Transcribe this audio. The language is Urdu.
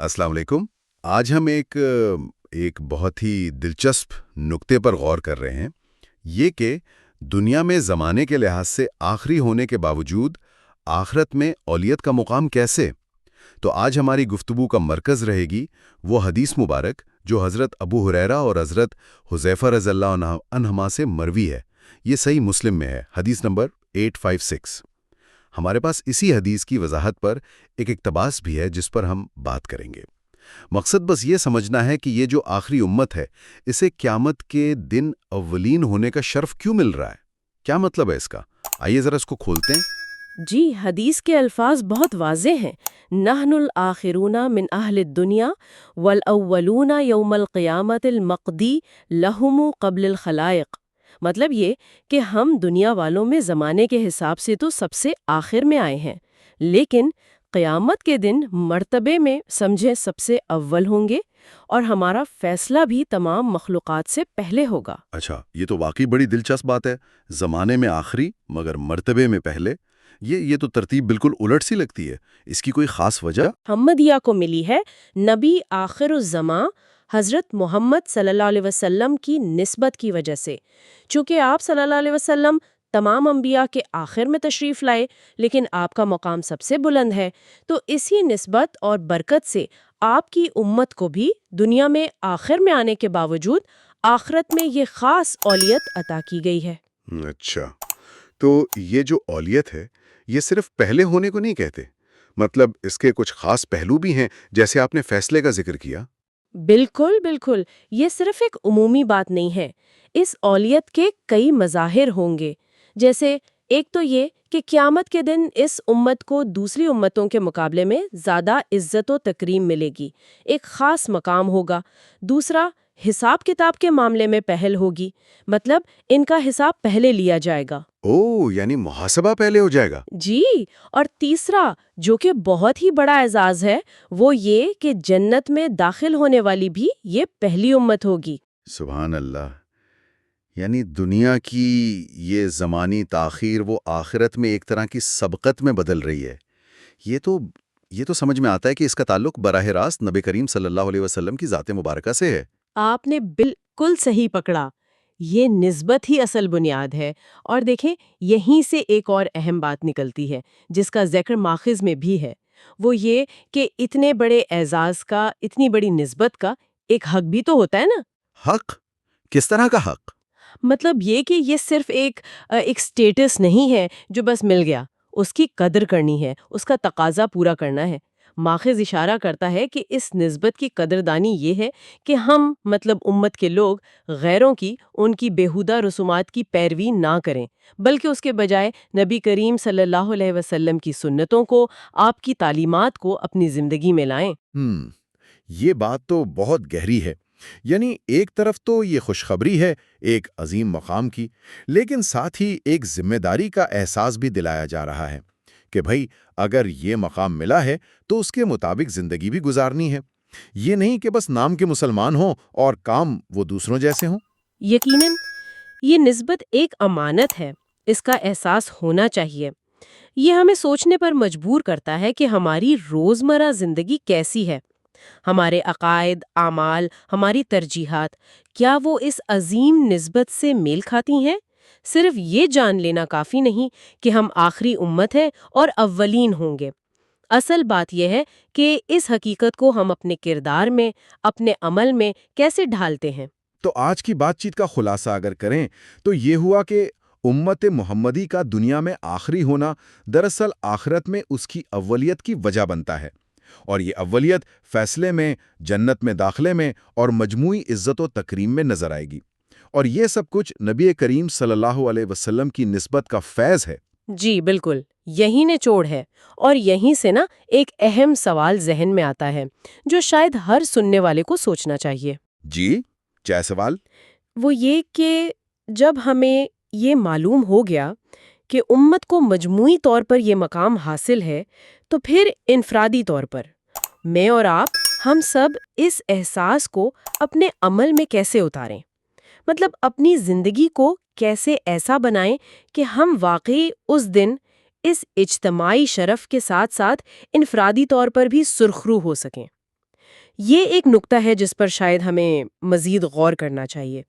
السلام علیکم۔ آج ہم ایک بہت ہی دلچسپ نقطے پر غور کر رہے ہیں، یہ کہ دنیا میں زمانے کے لحاظ سے آخری ہونے کے باوجود آخرت میں اولیت کا مقام کیسے؟ تو آج ہماری گفتگو کا مرکز رہے گی وہ حدیث مبارک جو حضرت ابو ہریرہ اور حضرت حذیفہ رضی اللہ عنہما سے مروی ہے۔ یہ صحیح مسلم میں ہے، حدیث نمبر 856۔ ہمارے پاس اسی حدیث کی وضاحت پر ایک اقتباس بھی ہے جس پر ہم بات کریں گے۔ مقصد بس یہ سمجھنا ہے کہ یہ جو آخری امت ہے اسے قیامت کے دن اولین ہونے کا شرف کیوں مل رہا ہے؟ کیا مطلب ہے اس کا؟ آئیے ذرا اس کو کھولتے ہیں۔ جی، حدیث کے الفاظ بہت واضح ہیں۔ نحن الآخرون من اہل الدنیا والاولون یوم القیامت المقدی لہم قبل الخلائق۔ مطلب یہ کہ ہم دنیا والوں میں زمانے کے حساب سے تو سب سے آخر میں آئے ہیں، لیکن قیامت کے دن مرتبے میں سمجھے سب سے اول ہوں گے اور ہمارا فیصلہ بھی تمام مخلوقات سے پہلے ہوگا۔ اچھا، یہ تو واقعی بڑی دلچسپ بات ہے۔ زمانے میں آخری مگر مرتبے میں پہلے، یہ تو ترتیب بالکل الٹ سی لگتی ہے۔ اس کی کوئی خاص وجہ؟ محمدیہ کو ملی ہے نبی آخر الزماں حضرت محمد صلی اللہ علیہ وسلم کی نسبت کی وجہ سے۔ چونکہ آپ صلی اللہ علیہ وسلم تمام انبیاء کے آخر میں تشریف لائے، لیکن آپ کا مقام سب سے بلند ہے، تو اسی نسبت اور برکت سے آپ کی امت کو بھی دنیا میں آخر میں آنے کے باوجود آخرت میں یہ خاص اولیت عطا کی گئی ہے۔ اچھا، تو یہ جو اولیت ہے یہ صرف پہلے ہونے کو نہیں کہتے، مطلب اس کے کچھ خاص پہلو بھی ہیں جیسے آپ نے فیصلے کا ذکر کیا۔ بالکل بالکل، یہ صرف ایک عمومی بات نہیں ہے۔ اس اولیت کے کئی مظاہر ہوں گے، جیسے ایک تو یہ کہ قیامت کے دن اس امت کو دوسری امتوں کے مقابلے میں زیادہ عزت و تکریم ملے گی، ایک خاص مقام ہوگا۔ دوسرا، حساب کتاب کے معاملے میں پہل ہوگی، مطلب ان کا حساب پہلے لیا جائے گا۔ یعنی محاسبہ پہلے ہو جائے گا۔ جی، اور تیسرا جو کہ بہت ہی بڑا اعزاز ہے وہ یہ کہ جنت میں داخل ہونے والی بھی یہ پہلی امت ہوگی۔ سبحان اللہ، یعنی دنیا کی یہ زمانی تاخیر وہ آخرت میں ایک طرح کی سبقت میں بدل رہی ہے۔ یہ تو سمجھ میں آتا ہے کہ اس کا تعلق براہ راست نبی کریم صلی اللہ علیہ وسلم کی ذات مبارکہ سے ہے۔ آپ نے بالکل صحیح پکڑا، یہ نسبت ہی اصل بنیاد ہے۔ اور دیکھیں، یہیں سے ایک اور اہم بات نکلتی ہے جس کا ذکر ماخذ میں بھی ہے، وہ یہ کہ اتنے بڑے اعزاز کا، اتنی بڑی نسبت کا ایک حق بھی تو ہوتا ہے نا۔ حق؟ کس طرح کا حق؟ مطلب یہ کہ یہ صرف ایک سٹیٹس نہیں ہے جو بس مل گیا، اس کی قدر کرنی ہے، اس کا تقاضا پورا کرنا ہے۔ ماخذ اشارہ کرتا ہے کہ اس نسبت کی قدردانی یہ ہے کہ ہم مطلب امت کے لوگ غیروں کی ان کی بیہودہ رسومات کی پیروی نہ کریں، بلکہ اس کے بجائے نبی کریم صلی اللہ علیہ وسلم کی سنتوں کو، آپ کی تعلیمات کو اپنی زندگی میں لائیں۔ یہ بات تو بہت گہری ہے۔ یعنی ایک طرف تو یہ خوشخبری ہے ایک عظیم مقام کی، لیکن ساتھ ہی ایک ذمہ داری کا احساس بھی دلایا جا رہا ہے کہ بھئی اگر یہ مقام ملا ہے تو اس کے مطابق زندگی بھی گزارنی ہے۔ یہ نہیں کہ بس نام کے مسلمان ہوں اور کام وہ دوسروں جیسے ہوں۔ یقیناً یہ نسبت ایک امانت ہے، اس کا احساس ہونا چاہیے۔ یہ ہمیں سوچنے پر مجبور کرتا ہے کہ ہماری روزمرہ زندگی کیسی ہے، ہمارے عقائد، اعمال، ہماری ترجیحات، کیا وہ اس عظیم نسبت سے میل کھاتی ہیں؟ صرف یہ جان لینا کافی نہیں کہ ہم آخری امت ہیں اور اولین ہوں گے۔ اصل بات یہ ہے کہ اس حقیقت کو ہم اپنے کردار میں، اپنے عمل میں کیسے ڈھالتے ہیں۔ تو آج کی بات چیت کا خلاصہ اگر کریں تو یہ ہوا کہ امت محمدی کا دنیا میں آخری ہونا دراصل آخرت میں اس کی اولیت کی وجہ بنتا ہے، اور یہ اولیت فیصلے میں، جنت میں داخلے میں اور مجموعی عزت و تکریم میں نظر آئے گی، اور یہ سب کچھ نبی کریم صلی اللہ علیہ وسلم کی نسبت کا فیض ہے۔ جی بالکل، یہی نچوڑ ہے، اور یہیں سے نا ایک اہم سوال ذہن میں آتا ہے جو شاید ہر سننے والے کو سوچنا چاہیے۔ جی، کیا سوال؟ وہ یہ کہ جب ہمیں یہ معلوم ہو گیا کہ امت کو مجموعی طور پر یہ مقام حاصل ہے، تو پھر انفرادی طور پر میں اور آپ، ہم سب اس احساس کو اپنے عمل میں کیسے اتاریں؟ مطلب اپنی زندگی کو کیسے ایسا بنائیں کہ ہم واقعی اس دن اس اجتماعی شرف کے ساتھ ساتھ انفرادی طور پر بھی سرخرو ہو سکیں۔ یہ ایک نقطہ ہے جس پر شاید ہمیں مزید غور کرنا چاہیے۔